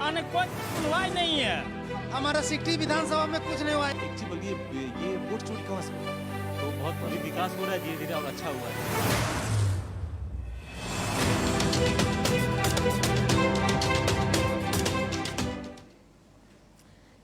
आने कोई सुनवाई नहीं है। हमारा सिटी विधानसभा में कुछ नहीं हुआ है। एक चीज बोलिए, ये वोट चोरी कहाँ से हुआ? तो बहुत अभी विकास हो रहा है धीरे धीरे और अच्छा हुआ है।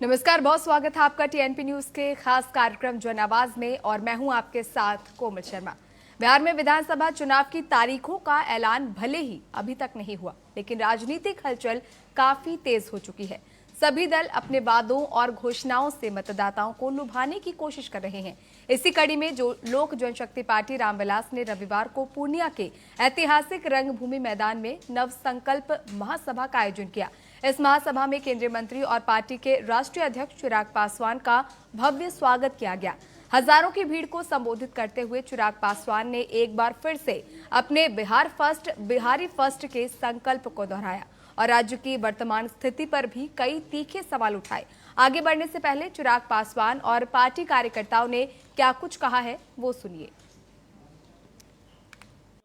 नमस्कार, बहुत स्वागत है आपका टीएनपी न्यूज के खास कार्यक्रम जन आवाज में और मैं हूं आपके साथ कोमल शर्मा। बिहार में विधानसभा चुनाव की तारीखों का ऐलान भले ही अभी तक नहीं हुआ, लेकिन राजनीतिक हलचल काफी तेज हो चुकी है। सभी दल अपने वादों और घोषणाओं से मतदाताओं को लुभाने की कोशिश कर रहे हैं। इसी कड़ी में जो लोक जनशक्ति पार्टी रामविलास ने रविवार को पूर्णिया के ऐतिहासिक रंगभूमि मैदान में नव संकल्प महासभा का आयोजन किया। इस महासभा में केंद्रीय मंत्री और पार्टी के राष्ट्रीय अध्यक्ष चिराग पासवान का भव्य स्वागत किया गया। हजारों की भीड़ को संबोधित करते हुए चिराग पासवान ने एक बार फिर से अपने बिहार फर्स्ट बिहारी फर्स्ट के संकल्प को दोहराया और राज्य की वर्तमान स्थिति पर भी कई तीखे सवाल उठाए। आगे बढ़ने से पहले चिराग पासवान और पार्टी कार्यकर्ताओं ने क्या कुछ कहा है, वो सुनिए।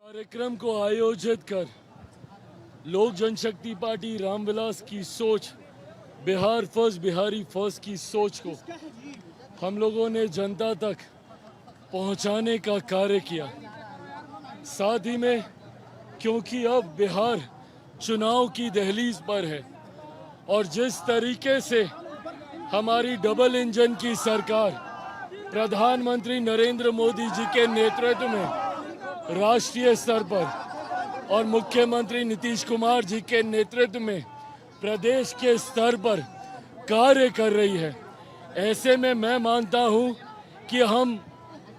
कार्यक्रम को आयोजित कर लोक जनशक्ति पार्टी रामविलास की सोच, बिहार फर्स्ट बिहारी फर्स्ट की सोच को हम लोगों ने जनता तक पहुंचाने का कार्य किया। साथ ही में क्योंकि अब बिहार चुनाव की दहलीज पर है और जिस तरीके से हमारी डबल इंजन की सरकार प्रधानमंत्री नरेंद्र मोदी जी के नेतृत्व में राष्ट्रीय स्तर पर और मुख्यमंत्री नीतीश कुमार जी के नेतृत्व में प्रदेश के स्तर पर कार्य कर रही है, ऐसे में मैं मानता हूं कि हम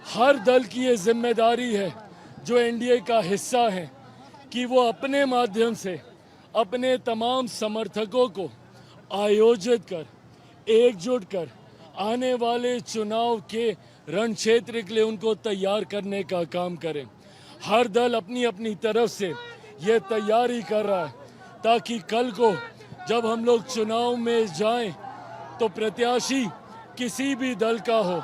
हर दल की ये जिम्मेदारी है जो एनडीए का हिस्सा है कि वो अपने माध्यम से अपने तमाम समर्थकों को आयोजित कर, एकजुट कर आने वाले चुनाव के रण क्षेत्र के लिए उनको तैयार करने का काम करें। हर दल अपनी अपनी तरफ से ये तैयारी कर रहा है ताकि कल को जब हम लोग चुनाव में जाएं तो प्रत्याशी किसी भी दल का हो,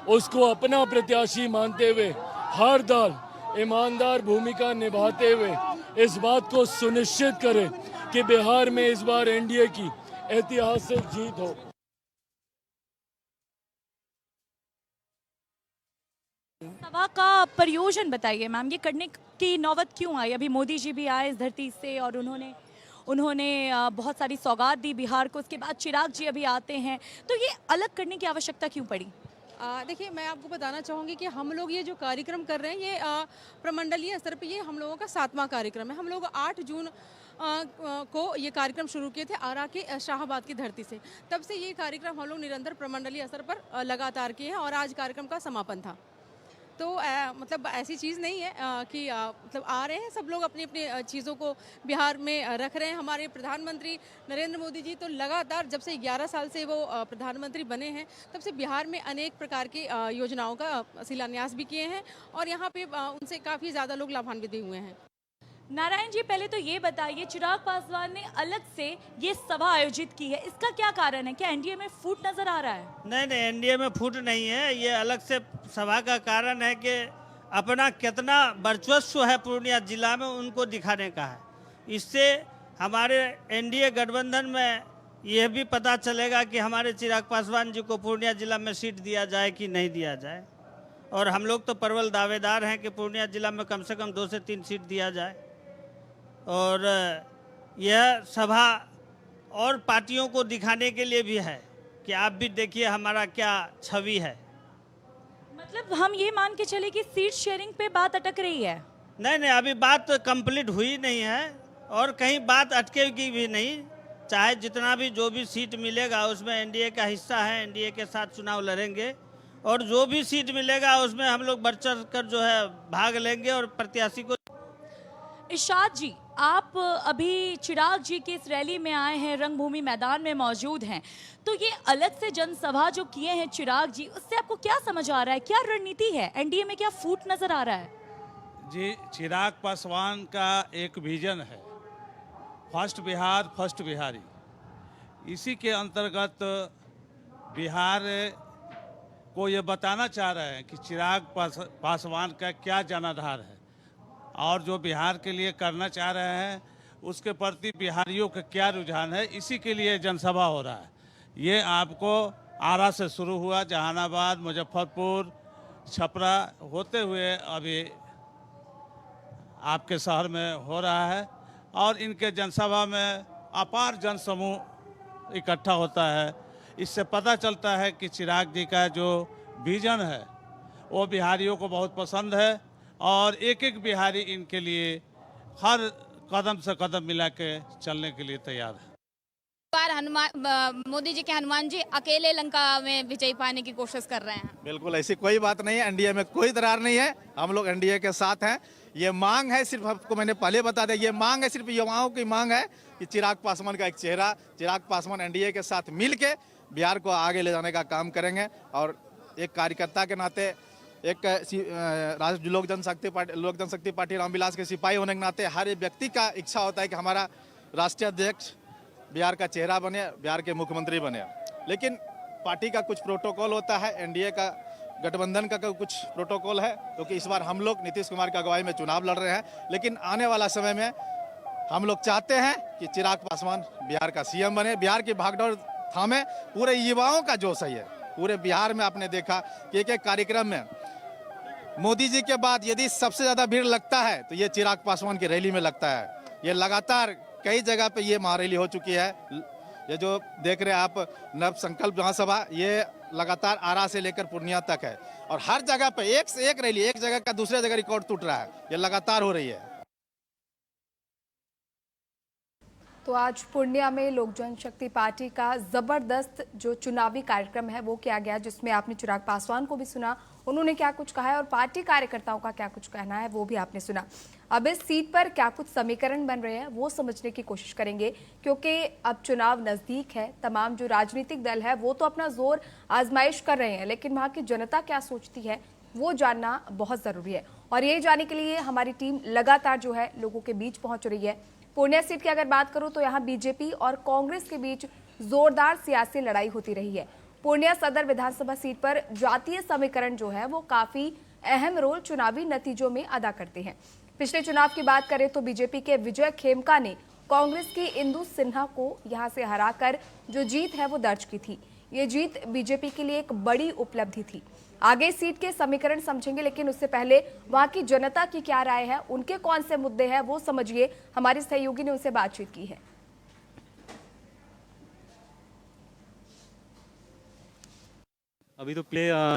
उसको अपना प्रत्याशी मानते हुए हर दल ईमानदार भूमिका निभाते हुए इस बात को सुनिश्चित करे कि बिहार में इस बार एनडीए की ऐतिहासिक जीत हो। सभा का प्रयोजन बताइए मैम, ये करने की नौबत क्यों आई? अभी मोदी जी भी आए इस धरती से और उन्होंने बहुत सारी सौगात दी बिहार को, उसके बाद चिराग जी अभी आते हैं, तो ये अलग करने की आवश्यकता क्यों पड़ी? देखिए, मैं आपको बताना चाहूँगी कि हम लोग ये जो कार्यक्रम कर रहे हैं ये प्रमंडलीय स्तर पे ये हम लोगों का 7वां कार्यक्रम है। हम लोग 8 जून को ये कार्यक्रम शुरू किए थे आरा के शाहबाद की धरती से। तब से ये कार्यक्रम हम लोग निरंतर प्रमंडलीय स्तर पर लगातार किए हैं और आज कार्यक्रम का समापन था। तो मतलब ऐसी चीज़ नहीं है कि मतलब आ रहे हैं सब लोग अपनी अपनी चीज़ों को बिहार में रख रहे हैं। हमारे प्रधानमंत्री नरेंद्र मोदी जी तो लगातार जब से 11 साल से वो प्रधानमंत्री बने हैं तब से बिहार में अनेक प्रकार की योजनाओं का शिलान्यास भी किए हैं और यहाँ पे उनसे काफ़ी ज़्यादा लोग लाभान्वित हुए हैं। नारायण जी, पहले तो ये बताइए, चिराग पासवान ने अलग से ये सभा आयोजित की है, इसका क्या कारण है? क्या एनडीए में फूट नजर आ रहा है? नहीं, एनडीए में फूट नहीं है। ये अलग से सभा का कारण है कि अपना कितना वर्चस्व है पूर्णिया जिला में उनको दिखाने का है। इससे हमारे एनडीए गठबंधन में यह भी पता चलेगा कि हमारे चिराग पासवान जी को पूर्णिया जिला में सीट दिया जाए कि नहीं दिया जाए। और हम लोग तो प्रबल दावेदार हैं कि पूर्णिया जिला में कम से कम 2 से 3 सीट दिया जाए। और यह सभा और पार्टियों को दिखाने के लिए भी है कि आप भी देखिए हमारा क्या छवि है। मतलब हम ये मान के चले कि सीट शेयरिंग पे बात अटक रही है? नहीं, अभी बात कंप्लीट हुई नहीं है और कहीं बात अटकेगी भी नहीं। चाहे जितना भी जो भी सीट मिलेगा उसमें एनडीए का हिस्सा है, एनडीए के साथ चुनाव लड़ेंगे और जो भी सीट मिलेगा उसमें हम लोग बढ़ चढ़ कर जो है भाग लेंगे और प्रत्याशी को। इरशाद जी, आप अभी चिराग जी की इस रैली में आए हैं, रंगभूमि मैदान में मौजूद हैं, तो ये अलग से जनसभा जो किए हैं चिराग जी, उससे आपको क्या समझ आ रहा है? क्या रणनीति है? एनडीए में क्या फूट नजर आ रहा है? जी, चिराग पासवान का एक विजन है, फर्स्ट बिहार फर्स्ट बिहारी। इसी के अंतर्गत बिहार को ये बताना चाह रहे हैं कि चिराग पासवान का क्या जनाधार है और जो बिहार के लिए करना चाह रहे हैं उसके प्रति बिहारियों का क्या रुझान है, इसी के लिए जनसभा हो रहा है। ये आपको आरा से शुरू हुआ, जहानाबाद, मुजफ्फरपुर, छपरा होते हुए अभी आपके शहर में हो रहा है। और इनके जनसभा में अपार जनसमूह इकट्ठा होता है। इससे पता चलता है कि चिराग जी का जो विजन है वो बिहारियों को बहुत पसंद है और एक एक बिहारी इनके लिए हर कदम से कदम मिला के चलने के लिए तैयार है। बार मोदी जी के हनुमान जी अकेले लंका में विजय पाने की कोशिश कर रहे हैं। बिल्कुल ऐसी कोई बात नहीं है, एनडीए में कोई दरार नहीं है, हम लोग एनडीए के साथ हैं। ये मांग है, सिर्फ आपको मैंने पहले बता दिया, ये मांग है, सिर्फ युवाओं की मांग है कि चिराग पासवान का एक चेहरा, चिराग पासवान एनडीए के साथ मिलके बिहार को आगे ले जाने का काम करेंगे। और एक कार्यकर्ता के नाते, एक लोक जनशक्ति पार्टी रामविलास के सिपाही होने के नाते हर एक व्यक्ति का इच्छा होता है कि हमारा राष्ट्रीय अध्यक्ष बिहार का चेहरा बने, बिहार के मुख्यमंत्री बने। लेकिन पार्टी का कुछ प्रोटोकॉल होता है, एनडीए का गठबंधन का कुछ प्रोटोकॉल है, क्योंकि इस बार हम लोग नीतीश कुमार की अगुवाई में चुनाव लड़ रहे हैं। लेकिन आने वाला समय में हम लोग चाहते हैं कि चिराग पासवान बिहार का सीएम बने, बिहार की भागदौड़ थामे। पूरे युवाओं का जोश है, पूरे बिहार में आपने देखा कि एक एक कार्यक्रम में मोदी जी के बाद यदि सबसे ज्यादा भीड़ लगता है तो ये चिराग पासवान की रैली में लगता है। ये लगातार कई जगह पे ये महारैली हो चुकी है। ये जो देख रहे हैं आप नव संकल्प महासभा, ये लगातार आरा से लेकर पूर्णिया तक है और हर जगह पे एक से एक रैली, एक जगह का दूसरे जगह रिकॉर्ड टूट रहा है, ये लगातार हो रही है। तो आज पूर्णिया में लोक जनशक्ति पार्टी का जबरदस्त जो चुनावी कार्यक्रम है वो किया गया, जिसमें आपने चिराग पासवान को भी सुना, उन्होंने क्या कुछ कहा है और पार्टी कार्यकर्ताओं का क्या कुछ कहना है वो भी आपने सुना। अब इस सीट पर क्या कुछ समीकरण बन रहे हैं वो समझने की कोशिश करेंगे, क्योंकि अब चुनाव नजदीक है। तमाम जो राजनीतिक दल है वो तो अपना जोर आजमाइश कर रहे हैं, लेकिन वहां की जनता क्या सोचती है वो जानना बहुत जरूरी है। और ये जानने के लिए हमारी टीम लगातार जो है लोगों के बीच पहुंच रही है। पूर्णिया सीट की अगर बात करूं तो यहाँ बीजेपी और कांग्रेस के बीच जोरदार सियासी लड़ाई होती रही है। पूर्णिया सदर विधानसभा सीट पर जातीय समीकरण जो है वो काफी अहम रोल चुनावी नतीजों में अदा करते हैं। पिछले चुनाव की बात करें तो बीजेपी के विजय खेमका ने कांग्रेस की इंदु सिन्हा को यहां से हराकर जो जीत है वो दर्ज की थी। ये जीत बीजेपी के लिए एक बड़ी उपलब्धि थी। आगे सीट के समीकरण समझेंगे, लेकिन उससे पहले वहां की जनता की क्या राय है, उनके कौन से मुद्दे हैं वो समझिए। हमारे सहयोगी ने उनसे बातचीत की है। अभी तो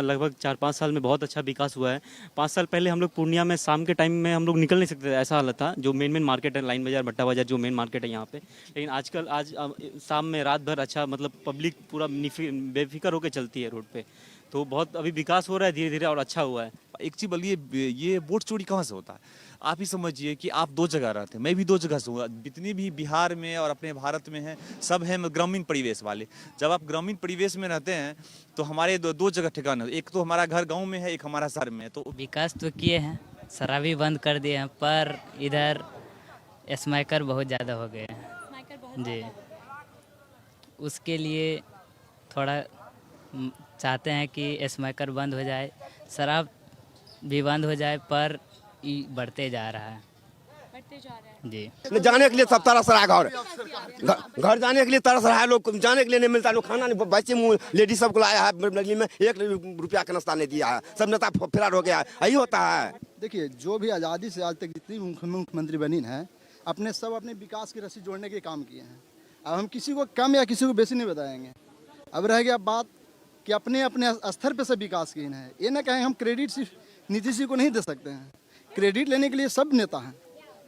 लगभग 4-5 साल में बहुत अच्छा विकास हुआ है। 5 साल पहले हम लोग पूर्णिया में शाम के टाइम में हम लोग निकल नहीं सकते थे, ऐसा हालत था। जो मेन मार्केट है, लाइन बाजार, भट्टा बाजार, जो मेन मार्केट है यहाँ पे, लेकिन आज शाम में रात भर अच्छा, मतलब पब्लिक पूरा बेफिक्र होकर चलती है रोड पे। तो बहुत अभी विकास हो रहा है धीरे धीरे और अच्छा हुआ है। एक चीज बोलिए, ये वोट चोरी कहाँ से होता है? आप ही समझिए कि आप 2 जगह रहते हैं, मैं भी 2 जगह से हूँ। जितनी भी बिहार में और अपने भारत में हैं, सब हैं ग्रामीण परिवेश वाले। जब आप ग्रामीण परिवेश में रहते हैं तो हमारे 2 जगह ठिकाना, एक तो हमारा घर गांव में है, एक हमारा शहर में है। तो विकास तो किए हैं, शराबी बंद कर दिए हैं, पर इधर स्मैकर बहुत ज़्यादा हो गए हैं जी। उसके लिए थोड़ा चाहते हैं कि स्मैकर बंद हो जाए, शराब भी बंद हो जाए, पर बढ़ते जा रहा है जी। जाने के लिए सब तरस रहा है, घर जाने के लिए तरस रहा है, लोग जाने के लिए नहीं मिलता, लोग खाना नहीं, बच्चे लेडीज सबको लाया है नगली में, 1 रुपया का नाश्ता नहीं दिया है, सब नेता फरार हो गया है, यही होता है। देखिए, जो भी आज़ादी से आज तक जितनी मुख्यमंत्री बनी है, सब अपने विकास की रस्सी जोड़ने के काम किए हैं। अब हम किसी को कम या किसी को बेसी नहीं बताएंगे। अब रह गया बात कि अपने अपने स्तर पे सब विकास किए हैं। ये ना कहें हम क्रेडिट सिर्फ नीतीश जी को नहीं दे सकते हैं, क्रेडिट लेने के लिए सब नेता हैं,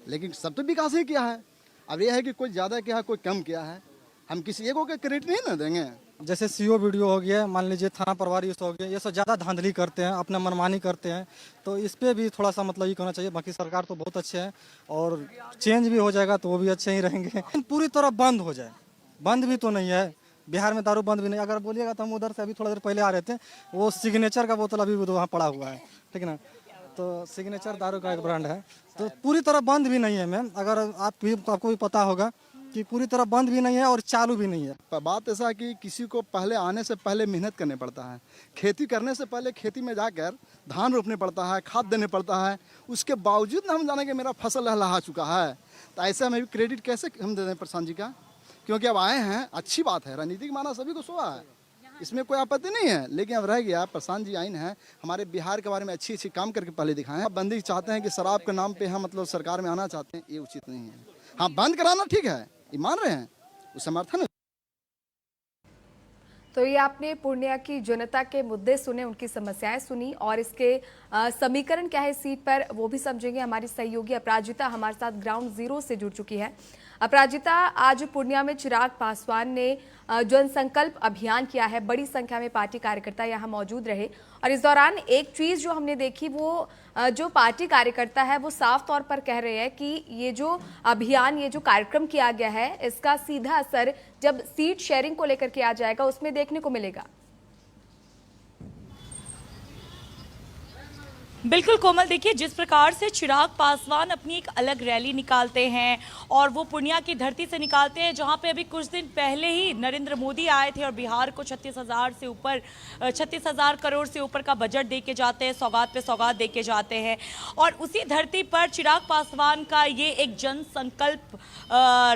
लेकिन सब तो विकास ही किया है। अब यह है कि कोई ज़्यादा किया है, कोई कम किया है, हम किसी एक को क्रेडिट नहीं ना देंगे। जैसे सीओ वीडियो हो गया, मान लीजिए थाना प्रभारी हो गया, ये सब ज़्यादा धांधली करते हैं, अपना मनमानी करते हैं, तो इस पर भी थोड़ा सा मतलब ये करना चाहिए। बाकी सरकार तो बहुत अच्छे है और चेंज भी हो जाएगा तो वो भी अच्छे ही रहेंगे। पूरी तरह बंद हो जाए, बंद भी तो नहीं है बिहार में, दारू बंद भी नहीं। अगर बोलिएगा तो हम उधर से अभी थोड़ा देर पहले आ रहे थे, वो सिग्नेचर का बोतल अभी वहाँ पड़ा हुआ है, ठीक है ना। तो सिग्नेचर दारू का एक ब्रांड है, तो पूरी तरह बंद भी नहीं है मैम। अगर आपको भी पता होगा कि पूरी तरह बंद भी नहीं है और चालू भी नहीं है। पर बात ऐसा है कि किसी को पहले आने से पहले मेहनत करने पड़ता है, खेती करने से पहले खेती में जाकर धान रोपने पड़ता है, खाद देने पड़ता है, उसके बावजूद हम जाने कि मेरा फसल लहलहा चुका है। तो ऐसे में भी क्रेडिट कैसे हम दे दें प्रशांत जी का, क्योंकि अब आए हैं, अच्छी बात है, राजनीतिक माना सभी को शोभा है, इसमें कोई आपत्ति नहीं है। लेकिन अब रह गया प्रशांत जी आइन हैं, हमारे बिहार के बारे में अच्छी काम करके पहले दिखाएं। अब बंदी चाहते हैं कि शराब के नाम पे हम मतलब सरकार में आना चाहते हैं, ये उचित नहीं है। हाँ, बंद कराना ठीक है, ये मान रहे हैं, उस समर्थन है। तो ये आपने पूर्णिया की जनता के मुद्दे सुने, उनकी समस्याएं सुनी और इसके समीकरण क्या है इस सीट पर वो भी समझेंगे। हमारी सहयोगी अपराजिता हमारे साथ ग्राउंड जीरो से जुड़ चुकी है। अपराजिता, आज पूर्णिया में चिराग पासवान ने जनसंकल्प अभियान किया है, बड़ी संख्या में पार्टी कार्यकर्ता यहाँ मौजूद रहे और इस दौरान एक चीज जो हमने देखी वो जो पार्टी कार्यकर्ता है वो साफ तौर पर कह रहे हैं कि ये जो अभियान, ये जो कार्यक्रम किया गया है, इसका सीधा असर जब सीट शेयरिंग को लेकर किया जाएगा उसमें देखने को मिलेगा। बिल्कुल कोमल, देखिए जिस प्रकार से चिराग पासवान अपनी एक अलग रैली निकालते हैं और वो पूर्णिया की धरती से निकालते हैं जहां पे अभी कुछ दिन पहले ही नरेंद्र मोदी आए थे और बिहार को 36,000 करोड़ से ऊपर का बजट दे के जाते हैं, सौगात पे सौगात दे के जाते हैं और उसी धरती पर चिराग पासवान का ये एक जन संकल्प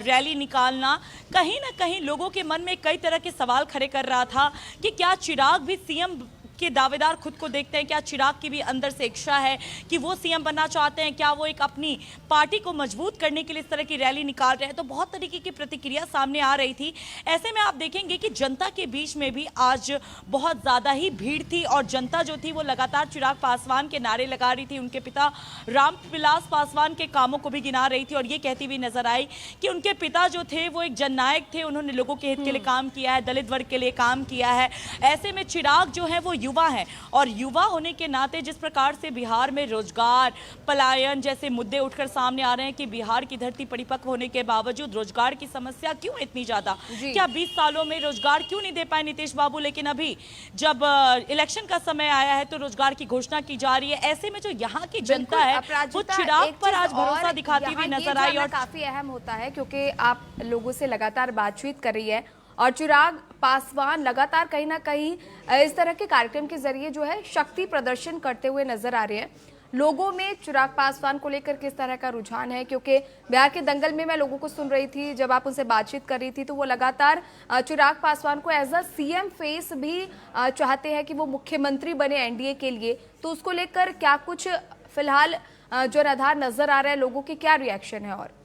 रैली निकालना कहीं ना कहीं लोगों के मन में कई तरह के सवाल खड़े कर रहा था कि क्या चिराग भी सीएम के दावेदार खुद को देखते हैं, क्या चिराग की भी अंदर से इच्छा है कि वो सीएम बनना चाहते हैं, क्या वो एक अपनी पार्टी को मजबूत करने के लिए इस तरह की रैली निकाल रहे हैं। तो बहुत तरीके की प्रतिक्रिया सामने आ रही थी। ऐसे में आप देखेंगे कि जनता के बीच में भी आज बहुत ज़्यादा ही भीड़ थी और जनता जो थी वो लगातार चिराग पासवान के नारे लगा रही थी, उनके पिता रामविलास पासवान के कामों को भी गिना रही थी और ये कहती हुई नजर आई कि उनके पिता जो थे वो एक जननायक थे, उन्होंने लोगों के हित के लिए काम किया है, दलित वर्ग के लिए काम किया है। ऐसे में चिराग जो है वो युवा है और युवा होने के नाते जिस प्रकार से बिहार में रोजगार, पलायन जैसे मुद्दे उठकर सामने आ रहे हैं कि बिहार की धरती परिपक्व होने के बावजूद रोजगार की समस्या क्यों इतनी ज्यादा, क्या 20 सालों में रोजगार क्यों नहीं दे पाए नीतीश बाबू, लेकिन अभी जब इलेक्शन का समय आया है तो रोजगार की घोषणा की जा रही है। ऐसे में जो यहाँ की जनता है वो चिराग पर आज भरोसा दिखाती हुई नजर आई और काफी अहम होता है क्योंकि आप लोगों से लगातार बातचीत कर रही है और चिराग पासवान लगातार कहीं ना कहीं इस तरह के कार्यक्रम के जरिए जो है शक्ति प्रदर्शन करते हुए नजर आ रहे हैं। लोगों में चिराग पासवान को लेकर किस तरह का रुझान है, क्योंकि बिहार के दंगल में मैं लोगों को सुन रही थी, जब आप उनसे बातचीत कर रही थी तो वो लगातार चिराग पासवान को एज अ सीएम फेस भी चाहते हैं कि वो मुख्यमंत्री बने एनडीए के लिए। तो उसको लेकर क्या कुछ फिलहाल जो आधार नजर आ रहा है, लोगों के क्या रिएक्शन है? और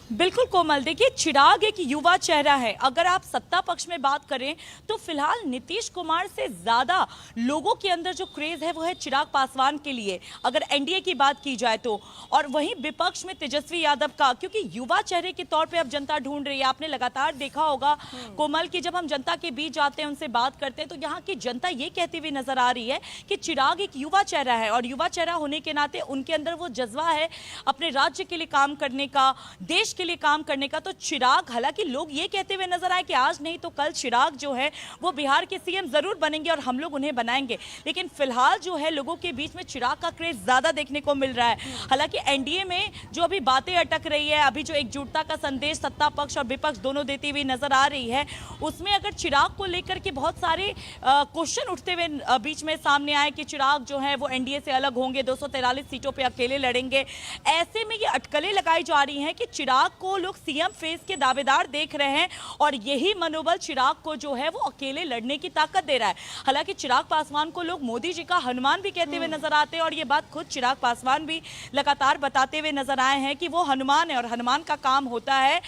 बिल्कुल कोमल, देखिए चिराग एक युवा चेहरा है। अगर आप सत्ता पक्ष में बात करें तो फिलहाल नीतीश कुमार से ज्यादा लोगों के अंदर जो क्रेज है वो है चिराग पासवान के लिए, अगर एनडीए की बात की जाए तो। और वहीं विपक्ष में तेजस्वी यादव का, क्योंकि युवा चेहरे के तौर पे अब जनता ढूंढ रही है। आपने लगातार देखा होगा कोमल कि जब हम जनता के बीच जाते हैं, उनसे बात करते हैं तो यहाँ की जनता ये कहती हुई नजर आ रही है कि चिराग एक युवा चेहरा है और युवा चेहरा होने के नाते उनके अंदर वो जज्बा है अपने राज्य के लिए काम करने का, देश के लिए काम करने का। तो चिराग, हालांकि लोग ये कहते हुए नजर आए कि आज नहीं तो कल चिराग जो है वो बिहार के सीएम जरूर बनेंगे और हम लोग उन्हें बनाएंगे, लेकिन फिलहाल जो है लोगों के बीच में चिराग का क्रेज ज्यादा देखने को मिल रहा है। हालांकि एनडीए में जो अभी बातें अटक रही है, अभी जो एकजुटता का संदेश सत्ता पक्ष और विपक्ष दोनों देती हुई नजर आ रही है, उसमें अगर चिराग को लेकर के बहुत सारे क्वेश्चन उठते हुए बीच में सामने आए कि चिराग जो है वो एनडीए से अलग होंगे, 243 सीटों पर अकेले लड़ेंगे। ऐसे में ये अटकलें लगाई जा रही है कि चिराग को लोग सीएम फेस के दावेदार देख रहे हैं और यही मनोबल चिराग को जो है वो अकेले लड़ने की ताकत दे रहा है। हालांकि चिराग पासवान को लोग मोदी जी का हनुमान भी कहते हुए नजर आते हैं और ये बात खुद चिराग पासवान भी लगातार बताते हुए नजर आए हैं कि वो हनुमान है और हनुमान का काम होता है,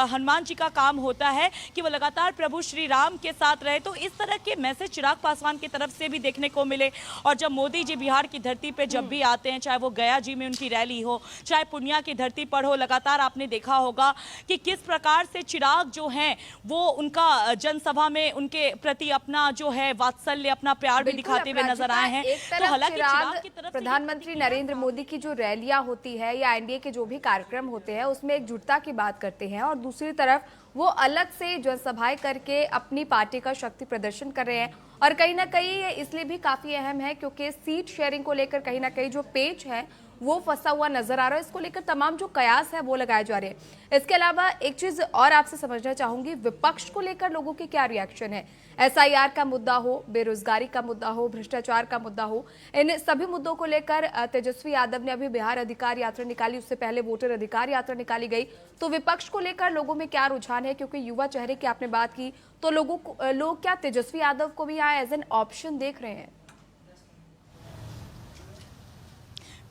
हनुमान जी का काम होता है कि वो लगातार प्रभु श्री राम के साथ रहे। तो इस तरह के मैसेज चिराग पासवान की तरफ से भी देखने को मिले। और जब मोदी जी बिहार की धरती पे जब भी आते हैं, चाहे वो गया जी में उनकी रैली हो, चाहे पूर्णिया की धरती पर हो, लगातार आपने देखा होगा कि किस प्रकार से चिराग जो हैं वो उनका जनसभा में उनके प्रति अपना जो है वात्सल्य, अपना प्यार भी दिखाते हुए नजर आए हैं। तो हालांकि चिराग की तरफ प्रधानमंत्री नरेंद्र मोदी की जो रैलियां होती है या एनडीए के जो भी कार्यक्रम होते हैं उसमें एकजुटता की बात करते हैं और दूसरी तरफ वो अलग से जनसभाएं करके अपनी पार्टी का शक्ति प्रदर्शन कर रहे हैं। और कहीं ना कहीं ये इसलिए भी काफी अहम है क्योंकि सीट शेयरिंग को लेकर कहीं ना कहीं जो पेच है वो फंसा हुआ नजर आ रहा है। इसको लेकर तमाम जो कयास है वो लगाए जा रहे हैं। इसके अलावा एक चीज और आपसे समझना चाहूंगी, विपक्ष को लेकर लोगों के क्या रिएक्शन है? SIR का मुद्दा हो, बेरोजगारी का मुद्दा हो, भ्रष्टाचार का मुद्दा हो, इन सभी मुद्दों को लेकर तेजस्वी यादव ने अभी बिहार अधिकार यात्रा निकाली, उससे पहले वोटर अधिकार यात्रा निकाली गई। तो विपक्ष को लेकर लोगों में क्या रुझान है? क्योंकि युवा चेहरे की आपने बात की, तो लोग क्या तेजस्वी यादव को भी यहाँ एज एन ऑप्शन देख रहे हैं?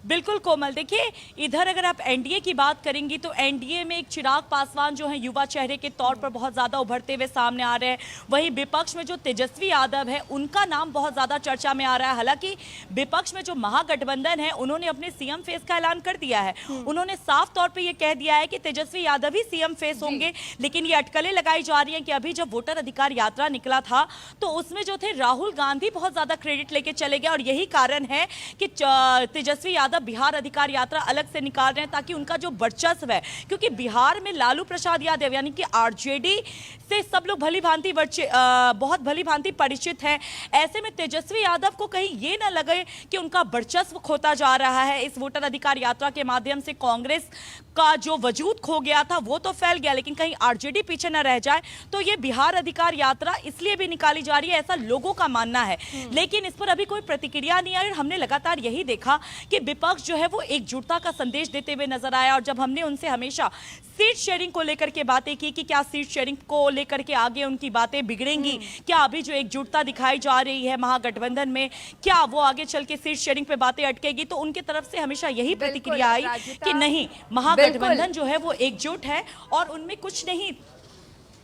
बिल्कुल कोमल, देखिए इधर अगर आप एनडीए की बात करेंगी तो एनडीए में एक चिराग पासवान जो है युवा चेहरे के तौर पर बहुत ज्यादा उभरते हुए सामने आ रहे हैं। वहीं विपक्ष में जो तेजस्वी यादव है उनका नाम बहुत ज्यादा चर्चा में आ रहा है। हालांकि विपक्ष में जो महागठबंधन है उन्होंने अपने सीएम फेस का ऐलान कर दिया है। उन्होंने साफ तौर पर यह कह दिया है कि तेजस्वी यादव ही सीएम फेस होंगे, लेकिन ये अटकलें लगाई जा रही है कि अभी जब वोटर अधिकार यात्रा निकला था तो उसमें जो थे राहुल गांधी बहुत ज्यादा क्रेडिट लेके चले गए, और यही कारण है कि तेजस्वी यादव बिहार अधिकार यात्रा अलग से निकाल रहे हैं ताकि उनका जो वर्चस्व है, क्योंकि बिहार में लालू प्रसाद यादव यानी कि आरजेडी से सब लोग बहुत भली भांति परिचित हैं। ऐसे में तेजस्वी यादव को कहीं ये ना लगे कि उनका वर्चस्व खोता जा रहा है। इस वोटर अधिकार यात्रा के माध्यम से कांग्रेस का जो वजूद खो गया था वो तो फैल गया, लेकिन कहीं आरजेडी पीछे न रह जाए, तो ये बिहार अधिकार यात्रा इसलिए भी निकाली जा रही है, ऐसा लोगों का मानना है। लेकिन इस पर अभी कोई प्रतिक्रिया नहीं आई और हमने लगातार यही देखा कि विपक्ष जो है वो एकजुटता का संदेश देते हुए नजर आया। और जब हमने उनसे हमेशा सीट शेयरिंग को लेकर के बातें की कि क्या सीट शेयरिंग को लेकर के आगे उनकी बातें बिगड़ेंगी, क्या अभी जो एकजुटता दिखाई जा रही है महागठबंधन में, क्या वो आगे चल के सीट शेयरिंग पे बातें अटकेगी, तो उनके तरफ से हमेशा यही प्रतिक्रिया आई कि नहीं, महागठबंधन जो है वो एकजुट है और उनमें कुछ नहीं।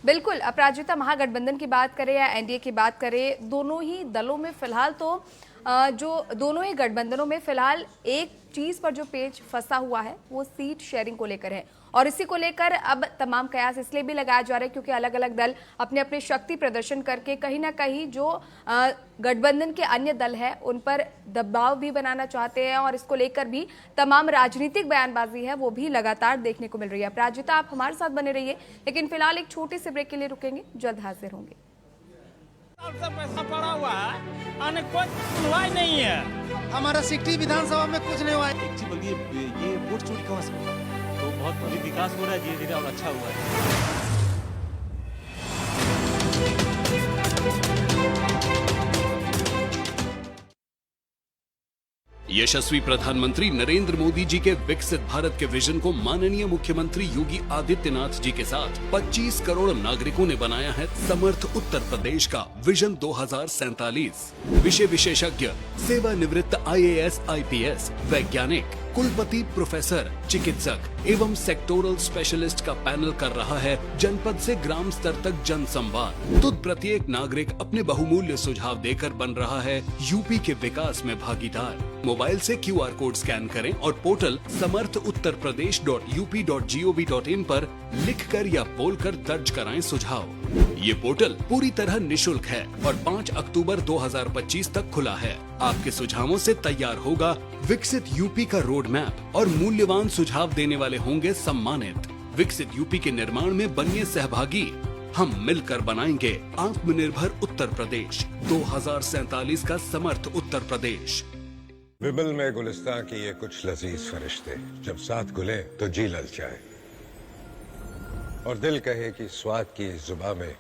बिल्कुल, अपराजिता, महागठबंधन की बात करें या एनडीए की बात करें, दोनों ही दलों में फिलहाल तो जो दोनों ही गठबंधनों में फिलहाल एक चीज पर जो पेच फंसा हुआ है वो सीट शेयरिंग को लेकर है, और इसी को लेकर अब तमाम कयास इसलिए भी लगाया जा रहा है क्योंकि अलग अलग दल अपने अपने शक्ति प्रदर्शन करके कहीं ना कहीं जो गठबंधन के अन्य दल है उन पर दबाव भी बनाना चाहते हैं, और इसको लेकर भी तमाम राजनीतिक बयानबाजी है वो भी लगातार देखने को मिल रही है। अपराजिता, आप हमारे साथ बने रहिए, लेकिन फिलहाल एक छोटे से ब्रेक के लिए रुकेंगे, जल्द हाजिर होंगे। पैसा पड़ा हुआ है आने कोई सुनवाई नहीं है, हमारा सिटी विधानसभा में कुछ नहीं हुआ है। एक चीज बोलिए, ये वोट चोरी कहाँ से हुआ? तो बहुत अभी विकास हो रहा है धीरे धीरे और अच्छा हुआ है। यशस्वी प्रधानमंत्री नरेंद्र मोदी जी के विकसित भारत के विजन को माननीय मुख्यमंत्री योगी आदित्यनाथ जी के साथ 25 करोड़ नागरिकों ने बनाया है समर्थ उत्तर प्रदेश का विजन 2047। विषय विशेषज्ञ, सेवानिवृत्त IAS IPS वैज्ञानिक, कुलपति, प्रोफेसर, चिकित्सक एवं सेक्टोरल स्पेशलिस्ट का पैनल कर रहा है जनपद से ग्राम स्तर तक जन संवाद। तो प्रत्येक नागरिक अपने बहुमूल्य सुझाव देकर बन रहा है यूपी के विकास में भागीदार। मोबाइल से QR कोड स्कैन करें और पोर्टल samarthuttarpradesh.up.gov.in पर लिखकर या बोलकर दर्ज कराएं सुझाव। ये पोर्टल पूरी तरह निशुल्क है और 5 अक्टूबर 2025 तक खुला है। आपके सुझावों से तैयार होगा विकसित यूपी का रोड मैप और मूल्यवान सुझाव देने वाले होंगे सम्मानित। विकसित यूपी के निर्माण में बनिए सहभागी, हम मिलकर बनाएंगे आत्मनिर्भर उत्तर प्रदेश 2047 का समर्थ उत्तर प्रदेश। विमल में गुलिस्तां की ये कुछ लजीज फरिश्ते जब साथ घुले तो जी ललचाए और दिल कहे कि स्वाद की जुबान में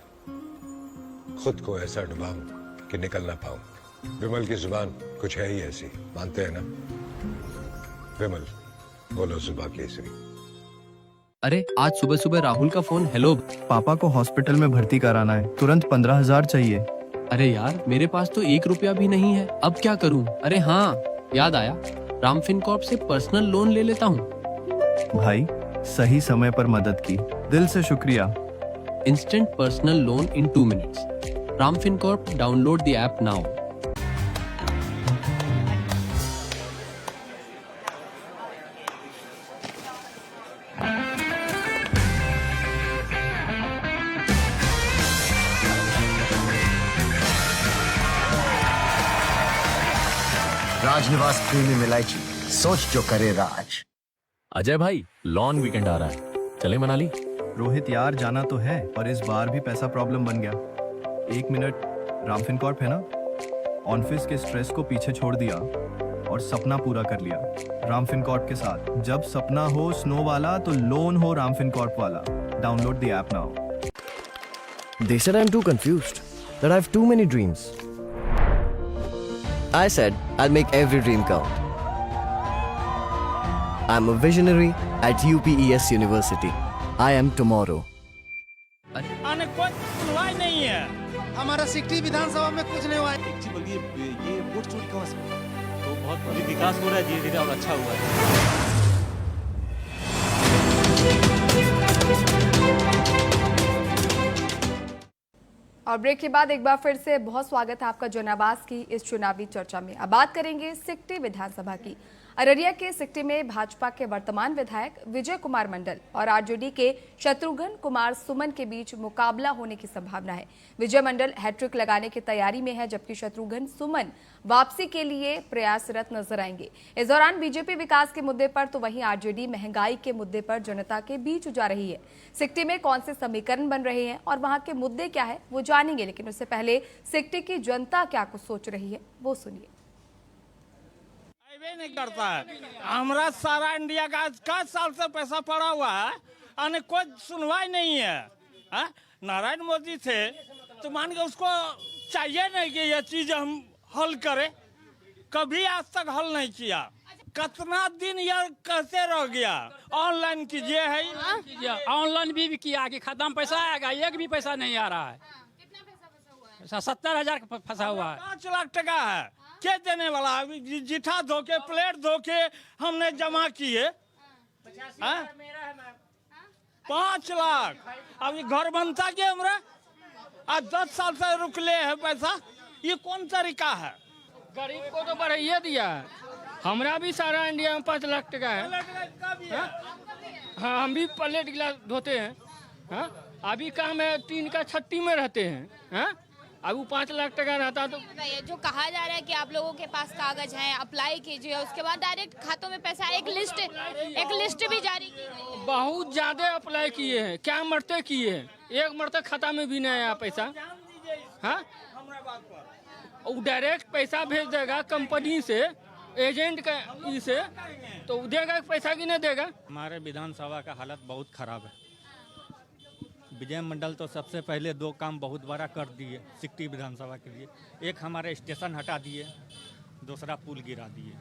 खुद को ऐसा डुबाऊं कि निकल ना पाऊं। विमल की जुबान कुछ है ही ऐसी, मानते हैं ना? विमल, बोलो जुबान केसरी। अरे आज सुबह सुबह राहुल का फोन। हेलो, पापा को हॉस्पिटल में भर्ती कराना है, तुरंत 15,000 चाहिए। अरे यार, मेरे पास तो 1 रुपया भी नहीं है, अब क्या करूं? अरे हाँ, याद आया, राम फिनकॉर्प से पर्सनल लोन ले लेता हूँ। भाई, सही समय पर मदद की, दिल से शुक्रिया। Instant personal loan in 2 minutes. Ram Fincorp, download the app now. Rajnivas premium इलायची, सोच जो करे राज। अजय भाई, लॉन्ग वीकेंड आ रहा है, चले मनाली? रोहित यार, जाना तो है, पर इस बार भी पैसा प्रॉब्लम बन गया। 1 मिनट, राम फिनकॉर्प है ना? ऑफिस के स्ट्रेस को पीछे छोड़ दिया और सपना पूरा कर लिया रामफिन कॉर्प के साथ। जब सपना हो स्नो वाला तो लोन हो रामफिन कॉर्प वाला। Download the app now. They said I'm too confused, that I have too many dreams. I said I'll make every dream count. I'm a visionary at UPES University. I am tomorrow. आने कोई सुनवाई नहीं है। हमारा city विधानसभा में कुछ नहीं हुआ। ये वोट चोरी कहाँ से हुआ? तो बहुत अभी विकास हो रहा है धीरे धीरे और अच्छा हुआ है। और ब्रेक के बाद एक बार फिर से बहुत स्वागत है आपका जनाबाज की इस चुनावी चर्चा में। अब बात करेंगे सिकटी विधानसभा की। अररिया के सिकटी में भाजपा के वर्तमान विधायक विजय कुमार मंडल और आरजेडी के शत्रुघ्न कुमार सुमन के बीच मुकाबला होने की संभावना है। विजय मंडल हैट्रिक लगाने की तैयारी में है, जबकि शत्रुघ्न सुमन वापसी के लिए प्रयासरत नजर आएंगे। इस दौरान बीजेपी विकास के मुद्दे पर तो वहीं आरजेडी महंगाई के मुद्दे पर जनता के बीच जा रही है। सिकटी में कौन से समीकरण बन रहे हैं और वहां के मुद्दे क्या है वो जानेंगे, लेकिन उससे पहले सिकटी की जनता क्या कुछ सोच रही है वो सुनिए। नहीं करता है, हमारा सारा इंडिया का 5 साल से पैसा पड़ा हुआ है और कोई सुनवाई नहीं है। नारायण मोदी थे तो मान के उसको चाहिए नहीं कि यह चीज हम हल करें, कभी आज तक हल नहीं किया। कितना दिन यह कैसे रह गया? ऑनलाइन कीजिए है, ऑनलाइन भी किया कि खाता में पैसा आएगा, एक भी पैसा नहीं आ रहा है। 70,000 का फंसा हुआ है। 5 लाख टका है, क्या देने वाला? जीठा धोके प्लेट धोके हमने जमा किए 5 लाख। अभी घर बनता क्या हमारा? आज 10 साल से रुकले है पैसा, ये कौन तरीका है? गरीब को तो बढ़ाइए दिया है, हमारा भी सारा इंडिया में 5 लाख टका है। हाँ, हम भी प्लेट गिलास धोते हैं। हाँ, अभी काम है 3 का छट्टी में रहते हैं। हाँ, अब वो 5 लाख टका रहता तो जो कहा जा रहा है कि आप लोगों के पास कागज हैं, अप्लाई कीजिए, उसके बाद डायरेक्ट खातों में पैसा। एक लिस्ट भी जारी की गई। बहुत ज्यादा अप्लाई किए हैं, क्या मरते किए हैं, एक मरते खाता में भी नहीं आया पैसा। हाँ, वो डायरेक्ट पैसा भेज देगा कंपनी से, एजेंट का से, तो देगा पैसा कि नहीं देगा। हमारे विधानसभा का हालत बहुत खराब है। विजय मंडल तो सबसे पहले 2 काम बहुत बड़ा कर दिए सिकटी विधानसभा के लिए। एक हमारे स्टेशन हटा दिए, दूसरा पुल गिरा दिए।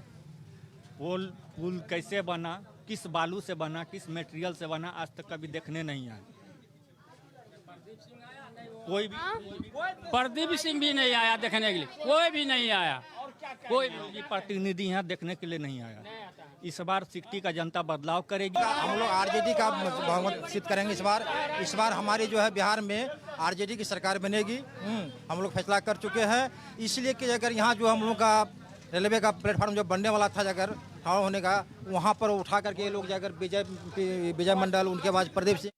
पुल कैसे बना, किस बालू से बना, किस मटेरियल से बना, आज तक कभी देखने नहीं आया। कोई भी प्रदीप सिंह भी नहीं आया देखने के लिए, कोई भी नहीं आया, कोई भी प्रतिनिधि यहाँ देखने के लिए नहीं आया। इस बार सिकटी का जनता बदलाव करेगी। हम लोग आरजेडी का बहुमत सिद्ध करेंगे इस बार हमारी जो है बिहार में आरजेडी की सरकार बनेगी। हम लोग फैसला कर चुके हैं, इसलिए कि अगर यहाँ जो हम लोग का रेलवे का प्लेटफार्म जो बनने वाला था, अगर होने का, वहाँ पर उठा करके लोग जाकर विजय मंडल, उनके बाद प्रदीप सिंह।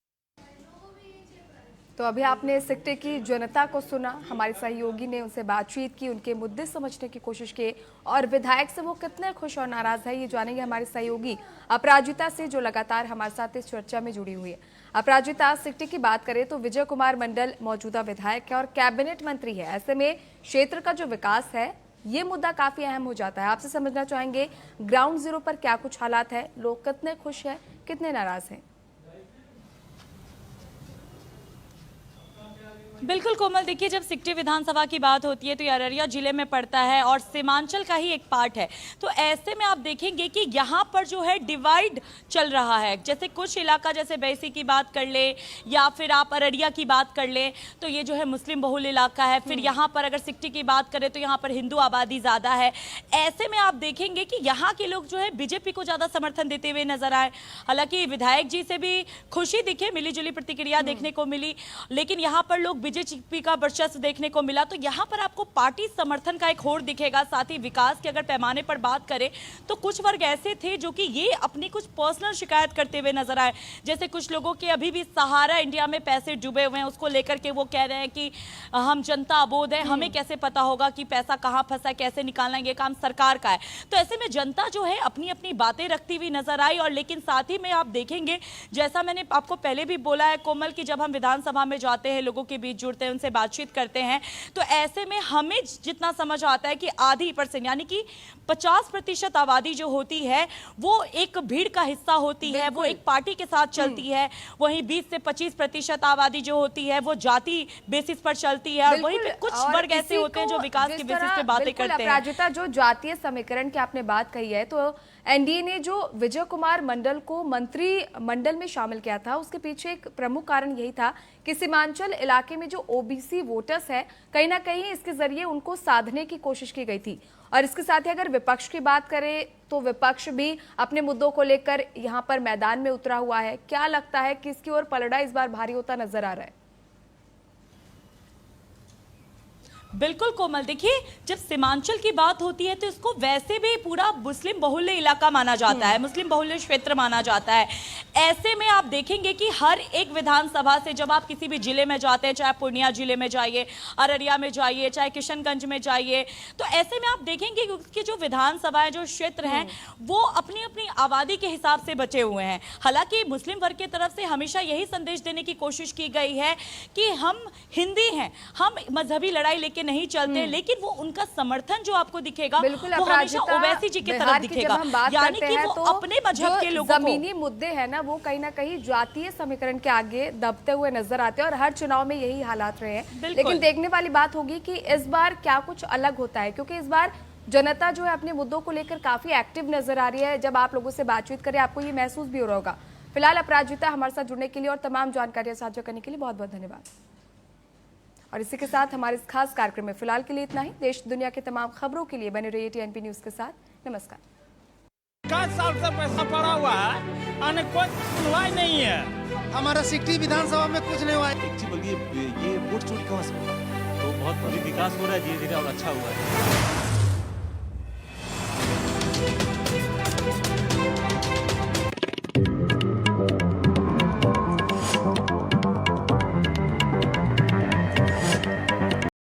तो अभी आपने सिकटी की जनता को सुना, हमारे सहयोगी ने उनसे बातचीत की, उनके मुद्दे समझने की कोशिश की और विधायक से वो कितने खुश और नाराज है ये जानेंगे हमारे सहयोगी अपराजिता से, जो लगातार हमारे साथ इस चर्चा में जुड़ी हुई है। अपराजिता, सिकटी की बात करें तो विजय कुमार मंडल मौजूदा विधायक है और कैबिनेट मंत्री है। ऐसे में क्षेत्र का जो विकास है ये मुद्दा काफी अहम हो जाता है। आपसे समझना चाहेंगे ग्राउंड जीरो पर क्या कुछ हालात है, लोग कितने खुश है, कितने नाराज हैं? बिल्कुल कोमल, देखिए जब सिकटी विधानसभा की बात होती है तो ये अररिया जिले में पड़ता है और सीमांचल का ही एक पार्ट है। तो ऐसे में आप देखेंगे कि यहाँ पर जो है डिवाइड चल रहा है। जैसे कुछ इलाका, जैसे बैसी की बात कर ले या फिर आप अररिया की बात कर ले तो ये जो है मुस्लिम बहुल इलाका है। फिर यहाँ पर अगर सिकटी की बात करें तो यहाँ पर हिंदू आबादी ज़्यादा है। ऐसे में आप देखेंगे कि यहाँ के लोग जो है बीजेपी को ज़्यादा समर्थन देते हुए नजर आए। हालांकि विधायक जी से भी खुशी दिखे, मिली जुली प्रतिक्रिया देखने को मिली, लेकिन यहाँ पर लोग बीजेपी का वर्चस्व देखने को मिला। तो यहाँ पर आपको पार्टी समर्थन का एक होड़ दिखेगा। साथ ही विकास के अगर पैमाने पर बात करें तो कुछ वर्ग ऐसे थे जो कि ये अपनी कुछ पर्सनल शिकायत करते हुए नजर आए। जैसे कुछ लोगों के अभी भी सहारा इंडिया में पैसे डूबे हुए हैं, उसको लेकर के वो कह रहे हैं कि हम जनता अबोध है, हमें कैसे पता होगा कि पैसा कहाँ फंसा है, कैसे निकालना, ये काम सरकार का है। तो ऐसे में जनता जो है अपनी अपनी बातें रखती हुई नजर आई। और लेकिन साथ ही में आप देखेंगे, जैसा मैंने आपको पहले भी बोला है कोमल, कि जब हम विधानसभा में जाते हैं लोगों के बीच जुड़ते हैं, उनसे बातचीत करते हैं, तो ऐसे में हमें जितना समझ आता है कि आधी % यानी कि 50% आबादी जो होती है वो एक भीड़ का हिस्सा होती है, वो एक पार्टी के साथ चलती है। वहीं 20 से 25% आबादी जो होती है वो जाति बेसिस पर चलती है, और वहीं पे कुछ वर्ग ऐसे होते हैं जो विकास के बेसिस पे बातें करते हैं। अपराजिता, जो जातीय समीकरण की आपने बात कही है, तो एनडीए ने जो विजय कुमार मंडल को मंत्रिमंडल में शामिल किया था, उसके पीछे एक प्रमुख कारण यही था कि सीमांचल इलाके में जो ओबीसी वोटर्स है, कहीं ना कहीं इसके जरिए उनको साधने की कोशिश की गई थी। और इसके साथ ही अगर विपक्ष की बात करें तो विपक्ष भी अपने मुद्दों को लेकर यहां पर मैदान में उतरा हुआ है। क्या लगता है किसकी ओर पलड़ा इस बार भारी होता नजर आ रहा है? बिल्कुल कोमल, देखिए जब सीमांचल की बात होती है तो इसको वैसे भी पूरा मुस्लिम बहुल्य इलाका माना जाता है, मुस्लिम बहुल्य क्षेत्र माना जाता है। ऐसे में आप देखेंगे कि हर एक विधानसभा से जब आप किसी भी जिले में जाते हैं, चाहे पूर्णिया जिले में जाइए, अररिया में जाइए, चाहे किशनगंज में जाइए, तो ऐसे में आप देखेंगे कि उसकी जो विधानसभाएं, जो क्षेत्र हैं, वो अपनी अपनी आबादी के हिसाब से बचे हुए हैं। हालांकि मुस्लिम वर्ग की तरफ से हमेशा यही संदेश देने की कोशिश की गई है कि हम हिंदी हैं, हम मजहबी लड़ाई लेके नहीं चलते, लेकिन वो उनका समर्थन जो आपको दिखेगा वो हमेशा ओवैसी जी की तरफ दिखेगा, यानी कि वो अपने मजहब के लोगों को, जमीनी मुद्दे हैं ना, वो कहीं ना कहीं जातीय समीकरण के आगे दबते हुए नजर आते हैं, और हर चुनाव में यही हालात रहे हैं। लेकिन देखने वाली बात होगी कि इस बार क्या कुछ अलग होता है, क्योंकि इस बार जनता जो है अपने मुद्दों को लेकर काफी एक्टिव नजर आ रही है। जब आप लोगों से बातचीत करें आपको ये महसूस भी हो रहा होगा। फिलहाल अपराजिता, हमारे साथ जुड़ने के लिए और तमाम जानकारियां साझा करने के लिए बहुत बहुत धन्यवाद। और इसी के साथ हमारे इस खास कार्यक्रम में फिलहाल के लिए इतना ही। देश दुनिया के तमाम खबरों के लिए बने रहिए टीएनपी न्यूज के साथ। नमस्कार। 5 साल से पैसा पड़ा हुआ है, आने कोई सुनवाई नहीं है। हमारा सिटी विधानसभा में कुछ नहीं हुआ है। बोलिए ये वोट चोरी कहाँ से? तो बहुत विकास हो रहा है धीरे धीरे और अच्छा हुआ है।